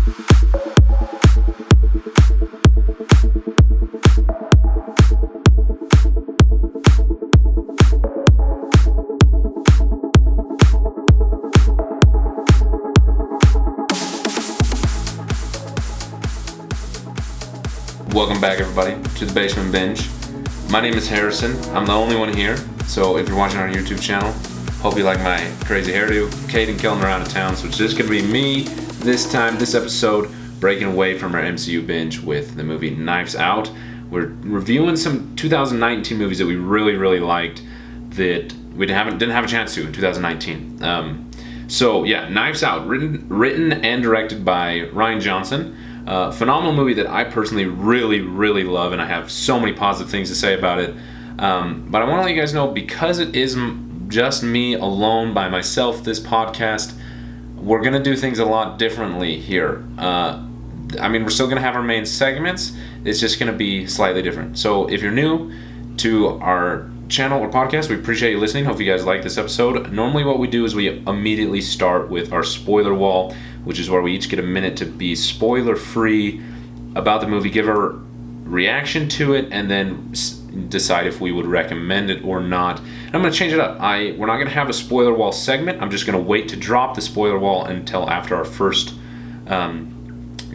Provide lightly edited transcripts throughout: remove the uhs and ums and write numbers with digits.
Welcome back, everybody, to the Basement Binge. My name is Harrison. I'm the only one here, so if you're watching our YouTube channel, hope you like my crazy hairdo. Kate and Kellen are out of town, so it's just going to be me this time, this episode, breaking away from our MCU binge with the movie Knives Out. We're reviewing some 2019 movies that we really liked that we didn't have a chance to in 2019. Knives Out, written and directed by Rian Johnson. Phenomenal movie that I personally really love, and I have so many positive things to say about it. But I want to let you guys know, because it is just me alone by myself, this podcast, we're going to do things a lot differently here. We're still going to have our main segments. It's just going to be slightly different. So if you're new to our channel or podcast, we appreciate you listening. Hope you guys like this episode. Normally what we do is we immediately start with our spoiler wall, which is where we each get a minute to be spoiler-free about the movie, give our reaction to it, and then decide if we would recommend it or not. And I'm going to change it up. We're not going to have a spoiler wall segment. I'm just going to wait to drop the spoiler wall until after our first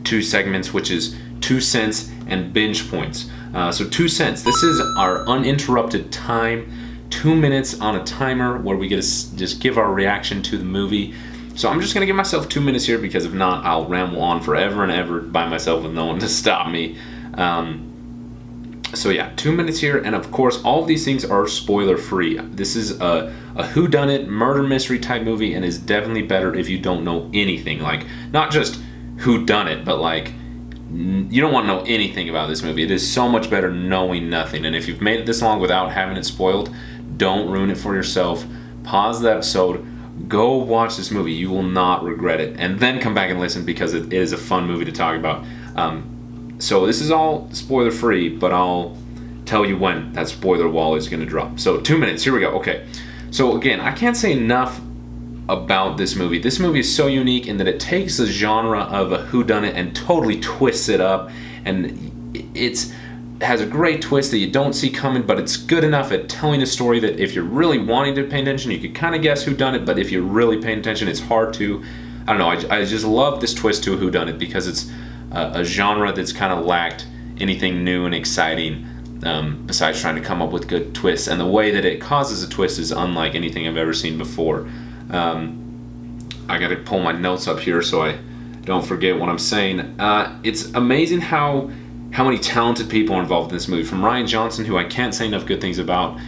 two segments, which is 2 cents and Binge Points. So 2 cents. This is our uninterrupted time, 2 minutes on a timer where we get to just give our reaction to the movie. So I'm just going to give myself 2 minutes here, because if not, I'll ramble on forever and ever by myself with no one to stop me. 2 minutes here, and of course, all of these things are spoiler-free. This is a whodunit, murder mystery type movie, and is definitely better if you don't know anything. Like, not just whodunit, but like, you don't want to know anything about this movie. It is so much better knowing nothing. And if you've made it this long without having it spoiled, don't ruin it for yourself. Pause the episode. Go watch this movie. You will not regret it. And then come back and listen, because it is a fun movie to talk about. So this is all spoiler free, but I'll tell you when that spoiler wall is going to drop. So 2 minutes. Here we go. Okay. So again, I can't say enough about this movie. This movie is so unique in that it takes the genre of a whodunit and totally twists it up. And it has a great twist that you don't see coming, but it's good enough at telling a story that if you're really wanting to pay attention, you could kind of guess who done it, but if you're really paying attention, it's hard to. I don't know, I just love this twist to a whodunit, because it's a genre that's kind of lacked anything new and exciting, besides trying to come up with good twists, and the way that it causes a twist is unlike anything I've ever seen before. I gotta pull my notes up here so I don't forget what I'm saying. It's amazing how many talented people are involved in this movie. From Rian Johnson, who I can't say enough good things about,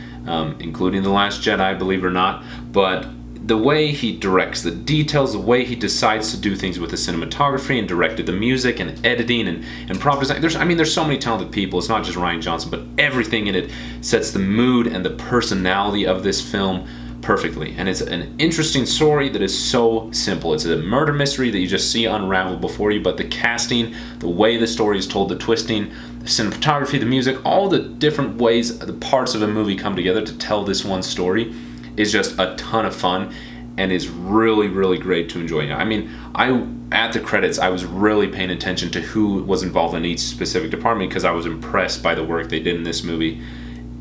including The Last Jedi, believe it or not, but the way he directs the details, the way he decides to do things with the cinematography and directed the music and editing and prop design. There's so many talented people. It's not just Rian Johnson, but everything in it sets the mood and the personality of this film perfectly. And it's an interesting story that is so simple. It's a murder mystery that you just see unravel before you, but the casting, the way the story is told, the twisting, the cinematography, the music, all the different ways the parts of a movie come together to tell this one story is just a ton of fun, and is really great to enjoy. At the credits, I was really paying attention to who was involved in each specific department, because I was impressed by the work they did in this movie.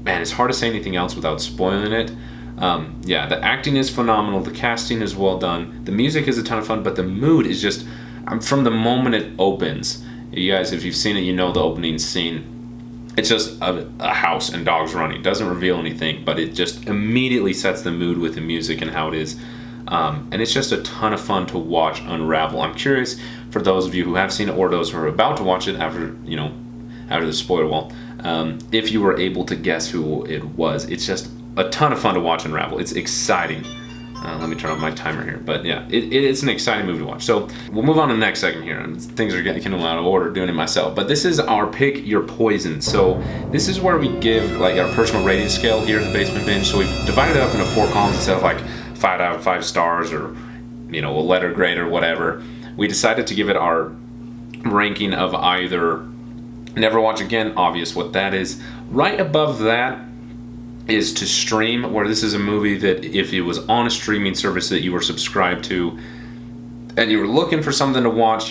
Man, it's hard to say anything else without spoiling it. The acting is phenomenal, the casting is well done, the music is a ton of fun, but the mood is just, from the moment it opens, you guys, if you've seen it, you know the opening scene. It's just a house and dogs running. It doesn't reveal anything, but it just immediately sets the mood with the music and how it is. And it's just a ton of fun to watch unravel. I'm curious, for those of you who have seen it or those who are about to watch it after the spoiler wall, if you were able to guess who it was. It's just a ton of fun to watch unravel. It's exciting. Let me turn off my timer here. But yeah, it's an exciting movie to watch. So we'll move on to the next segment here. And things are getting out of order doing it myself. But this is our Pick Your Poison. So this is where we give like our personal rating scale here at the Basement Binge. So we've divided it up into 4 columns instead of like 5 out of 5 stars or a letter grade or whatever. We decided to give it our ranking of either never watch again, obvious what that is. Right above that is to stream, where this is a movie that if it was on a streaming service that you were subscribed to and you were looking for something to watch,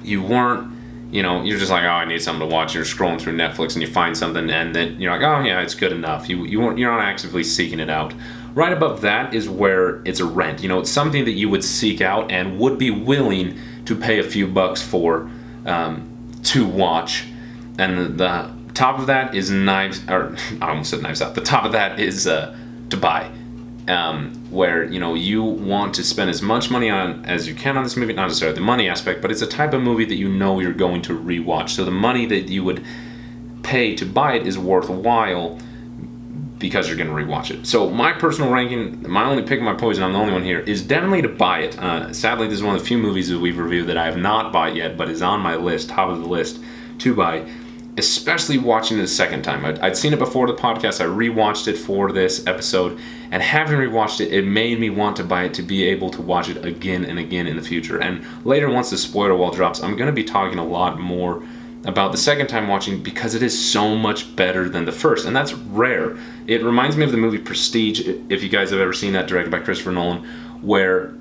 you weren't, you're just like, oh, I need something to watch. You're scrolling through Netflix and you find something, and then you're like, oh yeah, it's good enough. You're not actively seeking it out. Right above that is where it's a rent. It's something that you would seek out and would be willing to pay a few bucks for to watch. And the top of that is Knives, or I almost said Knives Out. The top of that is to buy. Where you want to spend as much money on as you can on this movie, not necessarily the money aspect, but it's a type of movie that you're going to rewatch. So the money that you would pay to buy it is worthwhile because you're going to rewatch it. So my personal ranking, my only pick of my poison, I'm the only one here, is definitely to buy it. Sadly, this is one of the few movies that we've reviewed that I have not bought yet, but is on my list, top of the list to buy. Especially watching it a second time. I'd seen it before the podcast. I rewatched it for this episode, and having rewatched it, it made me want to buy it to be able to watch it again and again in the future. And later, once the spoiler wall drops, I'm going to be talking a lot more about the second time watching because it is so much better than the first, and that's rare. It reminds me of the movie Prestige, if you guys have ever seen that, directed by Christopher Nolan, where,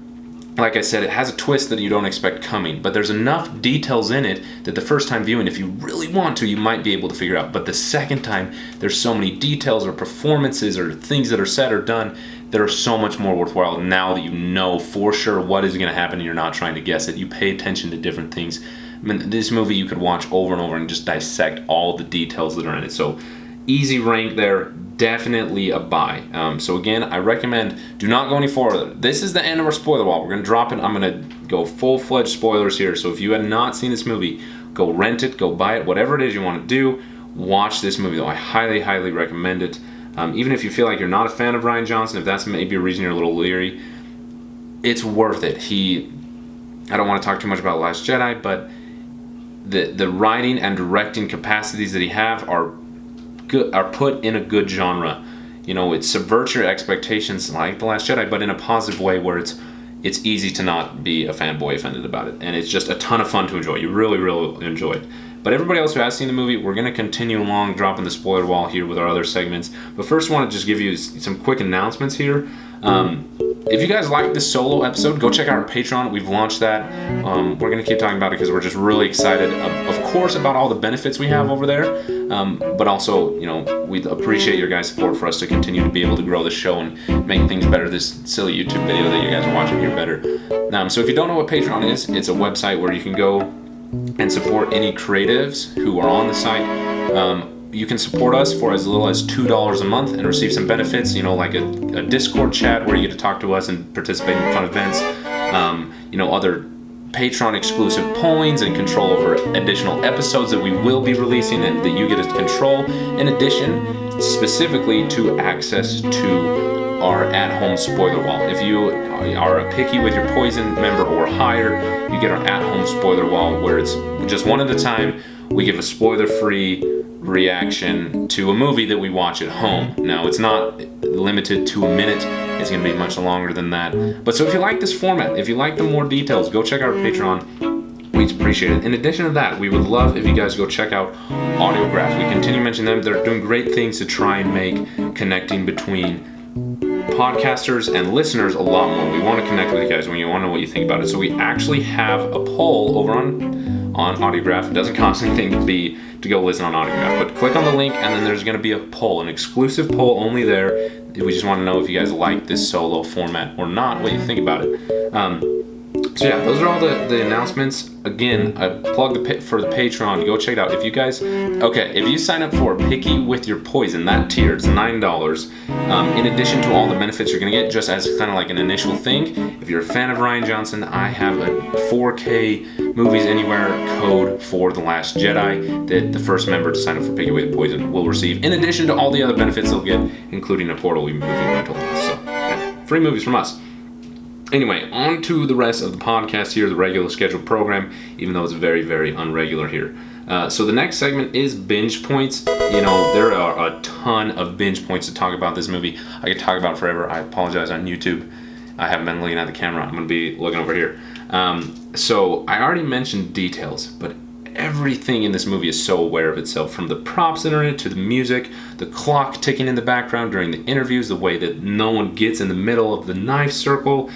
like I said, it has a twist that you don't expect coming, but there's enough details in it that the first time viewing, if you really want to, you might be able to figure out. But the second time, there's so many details or performances or things that are said or done that are so much more worthwhile now that you know for sure what is going to happen and you're not trying to guess it. You pay attention to different things. I mean, this movie you could watch over and over and just dissect all the details that are in it. So easy rank there. Definitely a buy. So again, I recommend do not go any further. This is the end of our spoiler wall. We're going to drop it. I'm going to go full-fledged spoilers here. So if you had not seen this movie, go rent it, go buy it, whatever it is you want to do. Watch this movie, though. I highly, highly recommend it. Even if you feel like you're not a fan of Rian Johnson, if that's maybe a reason you're a little leery, it's worth it. I don't want to talk too much about Last Jedi, but the writing and directing capacities that he have are put in a good genre. It subverts your expectations like The Last Jedi, but in a positive way where it's easy to not be a fanboy offended about it. And it's just a ton of fun to enjoy. You really, really enjoy it. But everybody else who has seen the movie, we're going to continue along, dropping the spoiler wall here with our other segments. But first, I want to just give you some quick announcements here. If you guys like this solo episode, go check out our Patreon. We've launched that. We're going to keep talking about it because we're just really excited, of course, about all the benefits we have over there. But also, we'd appreciate your guys' support for us to continue to be able to grow the show and make things better. This silly YouTube video that you guys are watching here better. So if you don't know what Patreon is, it's a website where you can go and support any creatives who are on the site. You can support us for as little as $2 a month and receive some benefits, like a Discord chat where you get to talk to us and participate in fun events, other Patreon exclusive points and control over additional episodes that we will be releasing and that you get to control, in addition specifically to access to our at-home spoiler wall. If you are a Picky with Your Poison member or higher, you get our at-home spoiler wall where it's just one at a time. We give a spoiler-free reaction to a movie that we watch at home. Now, it's not limited to a minute. It's going to be much longer than that. But so if you like this format, if you like the more details, go check out our Patreon. We'd appreciate it. In addition to that, we would love if you guys go check out Audiograph. We continue mentioning them. They're doing great things to try and make connecting between podcasters and listeners a lot more. We want to connect with you guys when you want to know what you think about it. So we actually have a poll over on Audiograph. It doesn't cost anything to go listen on Audiograph, but click on the link and then there's going to be a poll, an exclusive poll only there. We just want to know if you guys like this solo format or not, what you think about it. So yeah, those are all the announcements. Again, I plug for the Patreon. Go check it out. If you sign up for Picky with Your Poison, that tier, it's $9. In addition to all the benefits you're going to get, just as kind of like an initial thing, if you're a fan of Rian Johnson, I have a 4K Movies Anywhere code for The Last Jedi that the first member to sign up for Picky with Your Poison will receive, in addition to all the other benefits they'll get, including a quarterly movie rental. So, yeah, free movies from us. Anyway, on to the rest of the podcast here, the regular scheduled program, even though it's very, very unregular here. So the next segment is Binge Points. There are a ton of binge points to talk about this movie. I could talk about it forever. I apologize on YouTube. I haven't been looking at the camera. I'm going to be looking over here. So I already mentioned details, but everything in this movie is so aware of itself, from the props that are in it to the music, the clock ticking in the background during the interviews, the way that no one gets in the middle of the knife circle,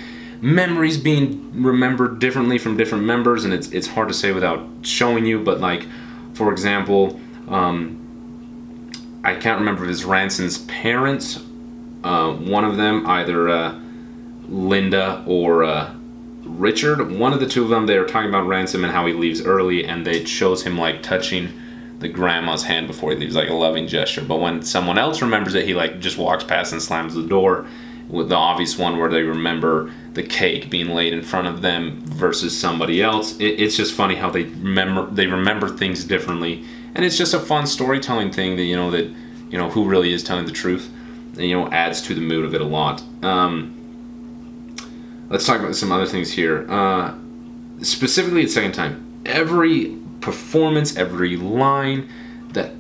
memories being remembered differently from different members, and it's hard to say without showing you. But like, for example, I can't remember if it's Ranson's parents. One of them, either Linda or Richard, one of the two of them, they were talking about Ransom and how he leaves early, and they shows him like touching the grandma's hand before he leaves, like a loving gesture. But when someone else remembers it, he like just walks past and slams the door. With the obvious one where they remember the cake being laid in front of them versus somebody else. It's just funny how they remember things differently, and it's just a fun storytelling thing that who really is telling the truth, and, adds to the mood of it a lot. Let's talk about some other things here. Specifically, the second time, every performance, every line, that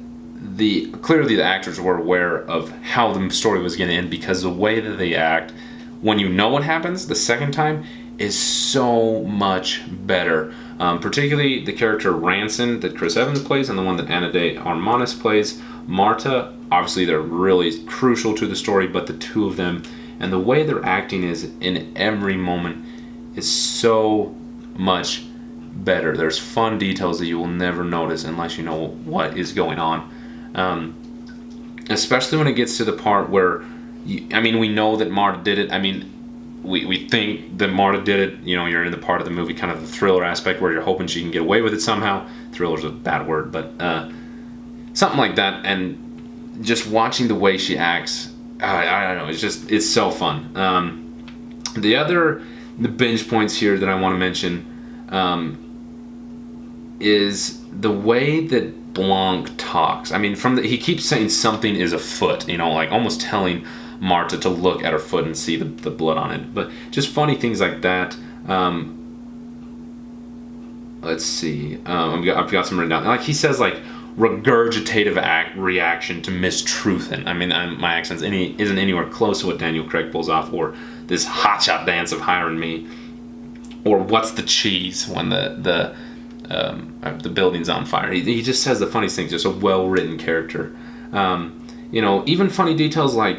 clearly the actors were aware of how the story was going to end, because the way that they act when you know what happens the second time is so much better. Particularly the character Ranson that Chris Evans plays and the one that Ana de Armas plays, Marta. Obviously, they're really crucial to the story, but the two of them and the way they're acting is in every moment is so much better. There's fun details that you will never notice unless you know what is going on. Especially when it gets to the part where, we know that Marta did it. We think that Marta did it. You're in the part of the movie, kind of the thriller aspect, where you're hoping she can get away with it somehow. Thriller's a bad word, but something like that. And just watching the way she acts, I don't know. It's so fun. The binge points here that I want to mention is the way that Blanc talks. He keeps saying something is afoot, like almost telling Marta to look at her foot and see the blood on it. But just funny things like that. Let's see. I've got some written down. Like he says, like regurgitative reaction to mistruth, and my accent isn't anywhere close to what Daniel Craig pulls off, or this hotshot dance of hiring me, or what's the cheese when the building's on fire. He just says the funniest things. Just a well-written character. Even funny details like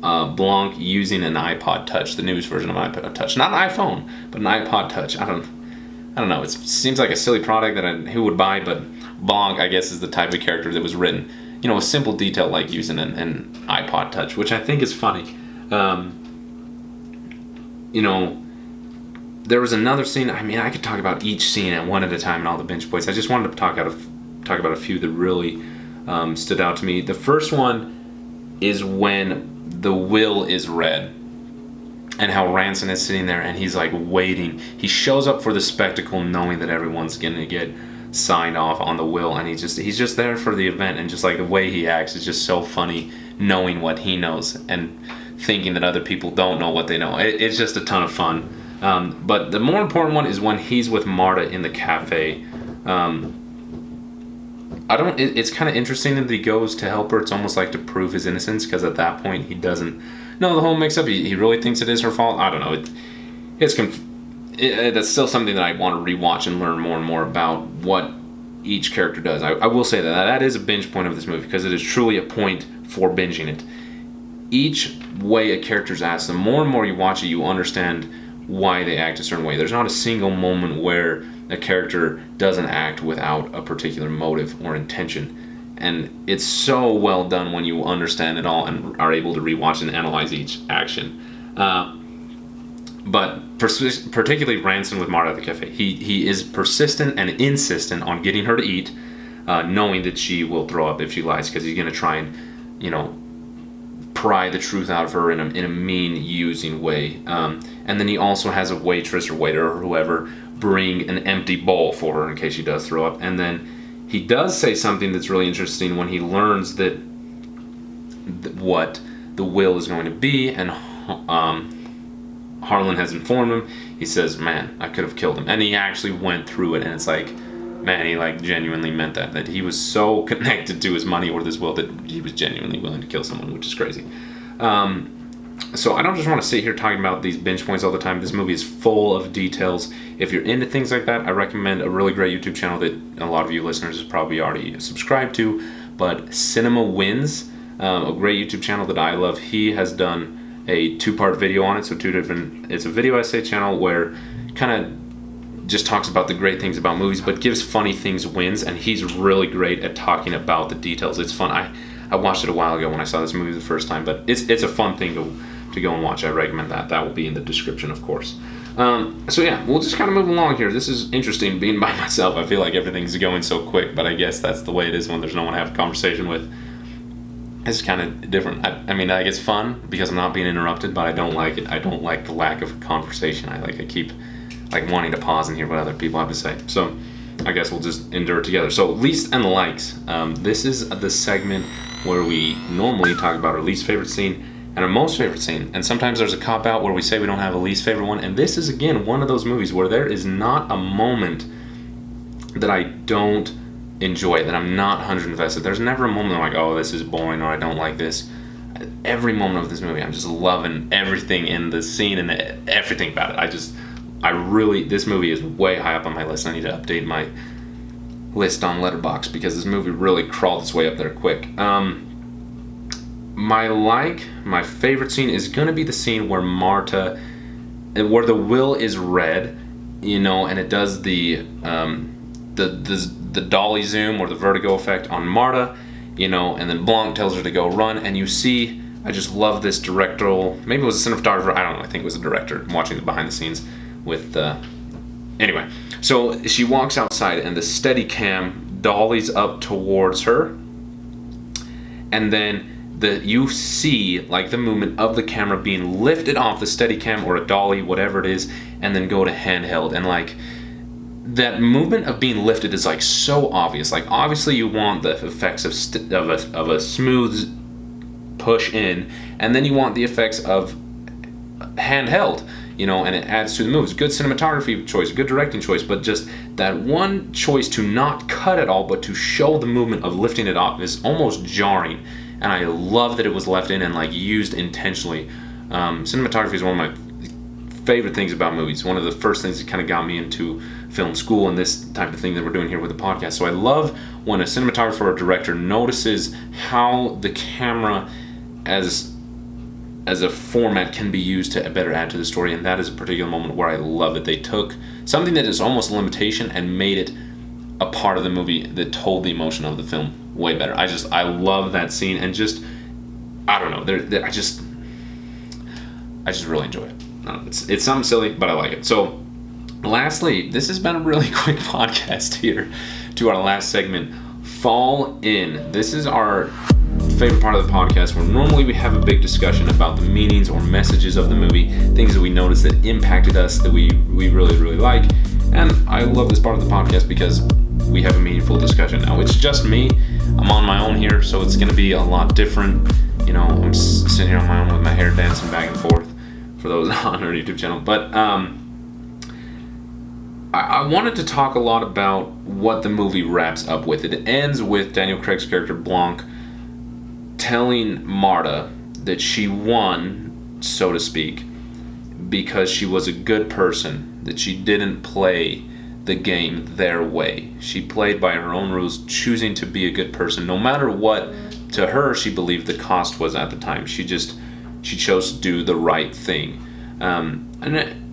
Blanc using an iPod Touch, the newest version of iPod Touch, not an iPhone, but an iPod Touch. I don't know. It seems like a silly product that who would buy, but Blanc, I guess, is the type of character that was written. A simple detail like using an iPod Touch, which I think is funny. There was another scene. I could talk about each scene at one at a time and all the binge points. I just wanted to talk about a few that really stood out to me. The first one is when the will is read, and how Ranson is sitting there and he's like waiting. He shows up for the spectacle, knowing that everyone's gonna get signed off on the will, and he's just there for the event, and just like the way he acts is just so funny, knowing what he knows and thinking that other people don't know what they know. It's just a ton of fun. But the more important one is when he's with Marta in the cafe. It's kind of interesting that he goes to help her. It's almost like to prove his innocence, because at that point he doesn't know the whole mix-up. He really thinks it is her fault. I don't know. That's still something that I want to rewatch and learn more and more about what each character does. I will say that is a binge point of this movie, because it is truly a point for binging it. Each way a character's acts, the more and more you watch it, you understand why they act a certain way. There's not a single moment where a character doesn't act without a particular motive or intention. And it's so well done when you understand it all and are able to rewatch and analyze each action. But particularly Ranson with Marta at the cafe. He is persistent and insistent on getting her to eat, knowing that she will throw up if she lies, because he's going to try and, pry the truth out of her in a mean, using way. And then he also has a waitress or waiter or whoever bring an empty bowl for her in case she does throw up. And then he does say something that's really interesting when he learns that what the will is going to be, and Harlan has informed him. He says, man, I could have killed him. And he actually went through it, and it's like, man, he like genuinely meant that he was so connected to his money or this will that he was genuinely willing to kill someone, which is crazy. So I don't just want to sit here talking about these binge points all the time. This movie is full of details. If you're into things like that, I recommend a really great YouTube channel that a lot of you listeners have probably already subscribed to, but Cinema Wins, a great YouTube channel that I love. He has done a 2-part video on it. So it's a video essay channel where kind of just talks about the great things about movies, but gives funny things wins. And he's really great at talking about the details. It's fun. I watched it a while ago when I saw this movie the first time, but it's a fun thing to go and watch. I recommend that. That will be in the description, of course. So yeah, we'll just kind of move along here. This is interesting being by myself. I feel like everything's going so quick, but I guess that's the way it is when there's no one to have a conversation with. It's kind of different. I mean, I think it's fun because I'm not being interrupted, but I don't like it. I don't like the lack of conversation. I keep wanting to pause and hear what other people have to say. So I guess we'll just endure it together. So least and likes. This is the segment where we normally talk about our least favorite scene and our most favorite scene. And sometimes there's a cop-out where we say we don't have a least favorite one. And this is, again, one of those movies where there is not a moment that I don't enjoy, that I'm not 100% invested. There's never a moment I'm like, oh, this is boring, or I don't like this. Every moment of this movie, I'm just loving everything in the scene and everything about it. This movie is way high up on my list. I need to update my list on Letterboxd because this movie really crawled its way up there quick. My favorite scene is going to be the scene where where the will is read, and it does the dolly zoom or the vertigo effect on Marta, and then Blanc tells her to go run, and you see, I just love this directorial, maybe it was a cinematographer, I don't know, I think it was a director. I'm watching the behind the scenes with, anyway, so she walks outside and the steady cam dollies up towards her, and then you see the movement of the camera being lifted off the steady cam or a dolly, whatever it is, and then go to handheld, and that movement of being lifted is so obvious. Obviously you want the effects of a smooth push in, and then you want the effects of handheld, and it adds to the moves. Good cinematography choice, good directing choice, but just that one choice to not cut at all, but to show the movement of lifting it off is almost jarring. And I love that it was left in and used intentionally. Cinematography is one of my favorite things about movies. One of the first things that kind of got me into film school and this type of thing that we're doing here with the podcast. So I love when a cinematographer or director notices how the camera as a format can be used to better add to the story, and that is a particular moment where I love that they took something that is almost a limitation and made it a part of the movie that told the emotion of the film way better. I love that scene, and just I don't know, I just really enjoy it. It's something silly, but I like it. So lastly, this has been a really quick podcast here to our last segment, Fall In. This is our favorite part of the podcast where normally we have a big discussion about the meanings or messages of the movie, things that we noticed that impacted us that we really, really like. And I love this part of the podcast because we have a meaningful discussion. Now, it's just me. I'm on my own here, so it's going to be a lot different. I'm sitting here on my own with my hair dancing back and forth for those on our YouTube channel. But I wanted to talk a lot about what the movie wraps up with. It ends with Daniel Craig's character Blanc telling Marta that she won, so to speak, because she was a good person, that she didn't play the game their way. She played by her own rules, choosing to be a good person, no matter what to her she believed the cost was at the time. She chose to do the right thing.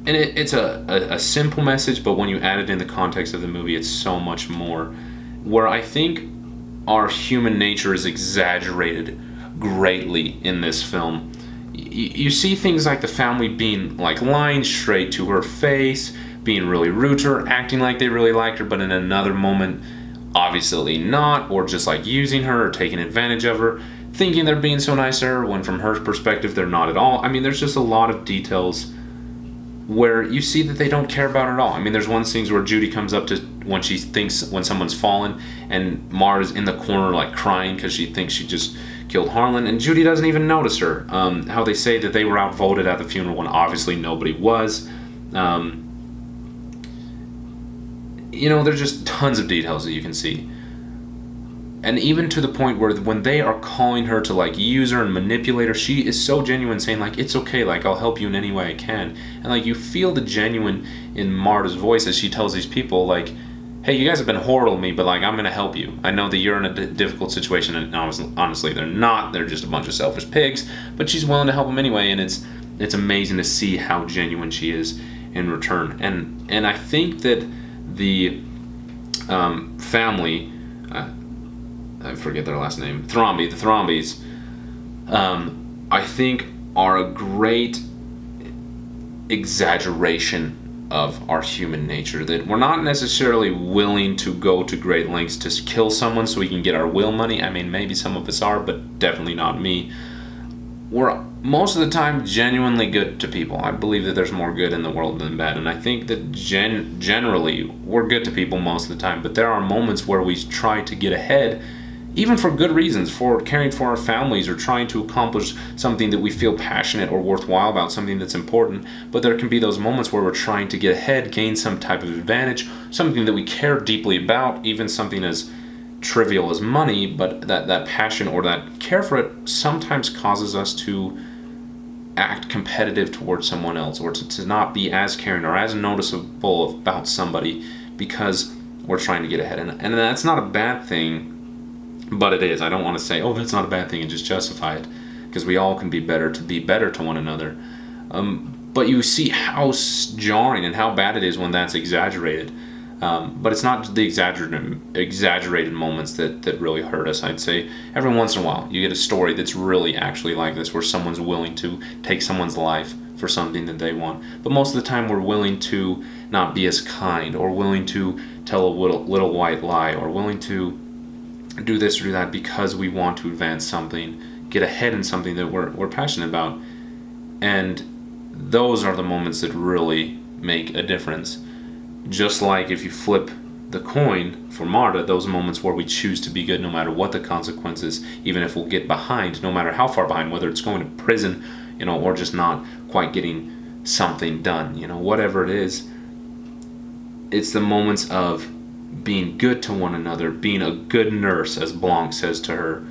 It's a simple message, but when you add it in the context of the movie, it's so much more. Where I think our human nature is exaggerated greatly in this film. You see things like the family being lying straight to her face, being really rude to her, acting like they really like her, but in another moment, obviously not, or just using her or taking advantage of her, thinking they're being so nice to her, when from her perspective, they're not at all. I mean, there's just a lot of details where you see that they don't care about her at all. I mean, there's one scene where Judy comes up to when someone's fallen, and Mara's in the corner crying because she thinks she just killed Harlan, and Judy doesn't even notice her. How they say that they were outvoted at the funeral when obviously nobody was. There's just tons of details that you can see. And even to the point where when they are calling her to use her and manipulate her, she is so genuine, saying it's okay, I'll help you in any way I can. And you feel the genuine in Marta's voice as she tells these people hey, you guys have been horrible to me, but like, I'm going to help you. I know that you're in a difficult situation, and honestly, they're not. They're just a bunch of selfish pigs, but she's willing to help them anyway, and it's amazing to see how genuine she is in return. And I think that the family, I forget their last name, the Thrombys, I think are a great exaggeration of our human nature, that we're not necessarily willing to go to great lengths to kill someone so we can get our will money. I mean, maybe some of us are, but definitely not me. We're most of the time genuinely good to people. I believe that there's more good in the world than bad, and I think that generally we're good to people most of the time, but there are moments where we try to get ahead, even for good reasons, for caring for our families or trying to accomplish something that we feel passionate or worthwhile about, something that's important. But there can be those moments where we're trying to get ahead, gain some type of advantage, something that we care deeply about, even something as trivial as money, but that passion or that care for it sometimes causes us to act competitive towards someone else, or to not be as caring or as noticeable about somebody because we're trying to get ahead. And that's not a bad thing, but it is. I don't want to say, oh, that's not a bad thing, and just justify it, because we all can be better to one another. But you see how jarring and how bad it is when that's exaggerated. But it's not the exaggerated moments that really hurt us. I'd say every once in a while you get a story that's really actually like this, where someone's willing to take someone's life for something that they want. But most of the time we're willing to not be as kind, or willing to tell a little white lie, or willing to do this or do that because we want to advance something, get ahead in something that we're passionate about. And those are the moments that really make a difference. Just like if you flip the coin for Marta, those moments where we choose to be good no matter what the consequences, even if we'll get behind, no matter how far behind, whether it's going to prison, or just not quite getting something done, whatever it is. It's the moments of being good to one another, being a good nurse, as Blanc says to her,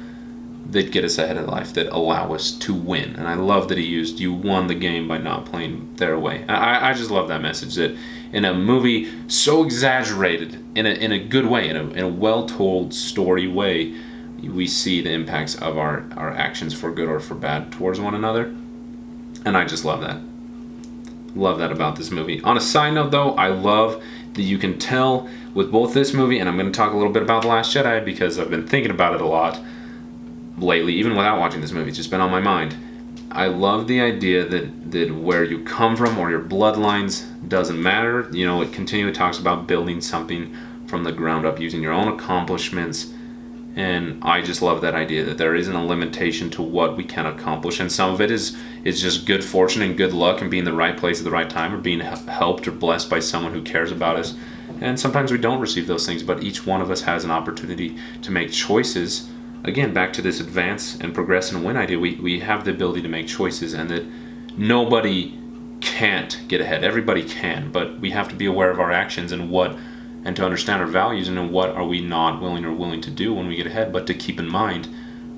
that get us ahead of life, that allow us to win. And I love that he used, you won the game by not playing their way. I just love that message, that in a movie so exaggerated, in a good way, in a well-told story way, we see the impacts of our actions for good or for bad towards one another. And I just love that. Love that about this movie. On a side note though, I love that you can tell with both this movie, and I'm going to talk a little bit about The Last Jedi because I've been thinking about it a lot lately, even without watching this movie. It's just been on my mind. I love the idea that where you come from or your bloodlines doesn't matter. It continually talks about building something from the ground up, using your own accomplishments. And I just love that idea that there isn't a limitation to what we can accomplish. And some of it is just good fortune and good luck and being in the right place at the right time, or being helped or blessed by someone who cares about us. And sometimes we don't receive those things, but each one of us has an opportunity to make choices. Again, back to this advance and progress and win idea, we have the ability to make choices, and that nobody can't get ahead. Everybody can, but we have to be aware of our actions and to understand our values, and then what are we not willing to do when we get ahead, but to keep in mind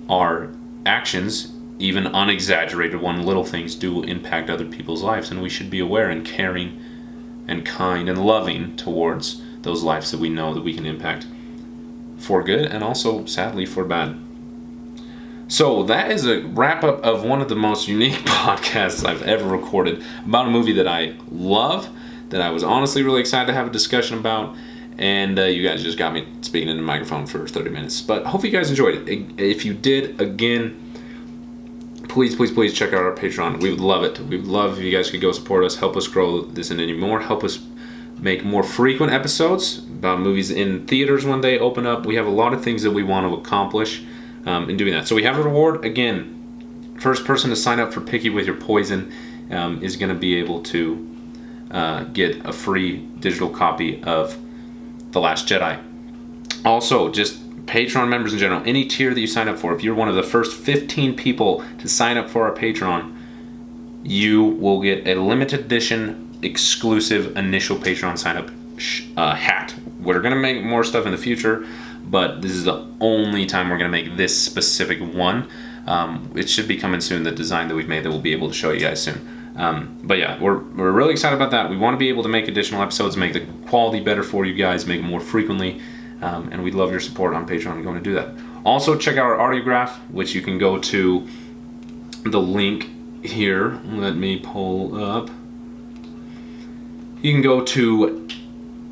our actions, even unexaggerated one, little things do impact other people's lives, and we should be aware and caring and kind and loving towards those lives that we know that we can impact for good, and also sadly for bad. So that is a wrap up of one of the most unique podcasts I've ever recorded about a movie that I love, that I was honestly really excited to have a discussion about, and you guys just got me speaking into the microphone for 30 minutes. But hope you guys enjoyed it. If you did, again, please check out our Patreon. We would love it. We would love if you guys could go support us, help us grow this and any more, help us make more frequent episodes about movies in theaters when they open up. We have a lot of things that we want to accomplish in doing that. So we have a reward. Again, first person to sign up for Picky With Your Poison is going to be able to get a free digital copy of The Last Jedi. Also, just Patreon members in general, any tier that you sign up for, if you're one of the first 15 people to sign up for our Patreon, you will get a limited edition exclusive initial Patreon sign up hat. We're going to make more stuff in the future, but this is the only time we're going to make this specific one. It should be coming soon, the design that we've made, that we'll be able to show you guys soon. But yeah, we're really excited about that. We want to be able to make additional episodes, make the quality better for you guys, make it more frequently, and we'd love your support on Patreon. Going to do that. Also, check out our Audiograph, which you can go to the link here. Let me pull up. You can go to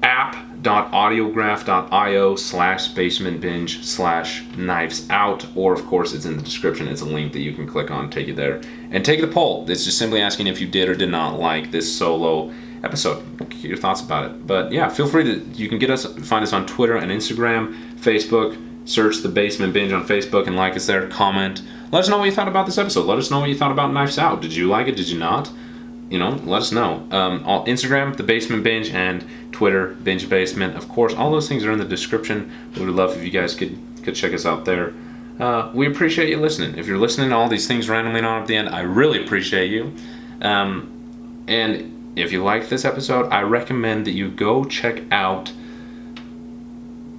app.audiograph.io/basementbinge/knives out, or of course it's in the description. It's a link that you can click on, take you there, and take the poll. It's just simply asking if you did or did not like this solo episode. Get your thoughts about it. But yeah, feel free to, you can find us on Twitter and Instagram, Facebook. Search The Basement Binge on Facebook and like us there. Comment. Let us know what you thought about this episode. Let us know what you thought about Knives Out. Did you like it? Did you not? Let us know. On Instagram, The Basement Binge, and Twitter, Binge Basement. Of course, all those things are in the description. We would love if you guys could check us out there. We appreciate you listening. If you're listening to all these things randomly on at the end, I really appreciate you. And if you like this episode, I recommend that you go check out,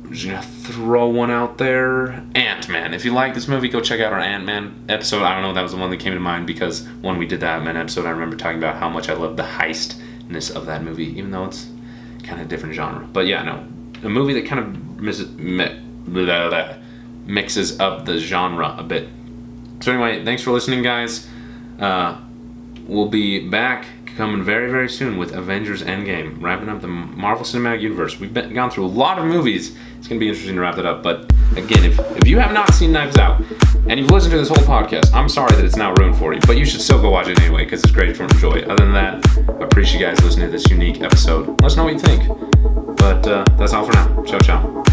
I'm just gonna throw one out there, Ant-Man. If you like this movie, go check out our Ant-Man episode. I don't know, that was the one that came to mind because when we did the Ant-Man episode, I remember talking about how much I love the heistness of that movie, even though it's kind of a different genre. But yeah, no, a movie that kind of mixes up the genre a bit. So anyway, thanks for listening, guys. We'll be back coming very, very soon with Avengers Endgame, wrapping up the Marvel Cinematic Universe. We've gone through a lot of movies. It's going to be interesting to wrap that up. But again, if you have not seen Knives Out and you've listened to this whole podcast, I'm sorry that it's now ruined for you, but you should still go watch it anyway because it's great for enjoy. Other than that, I appreciate you guys listening to this unique episode. Let us know what you think. But that's all for now. Ciao, ciao.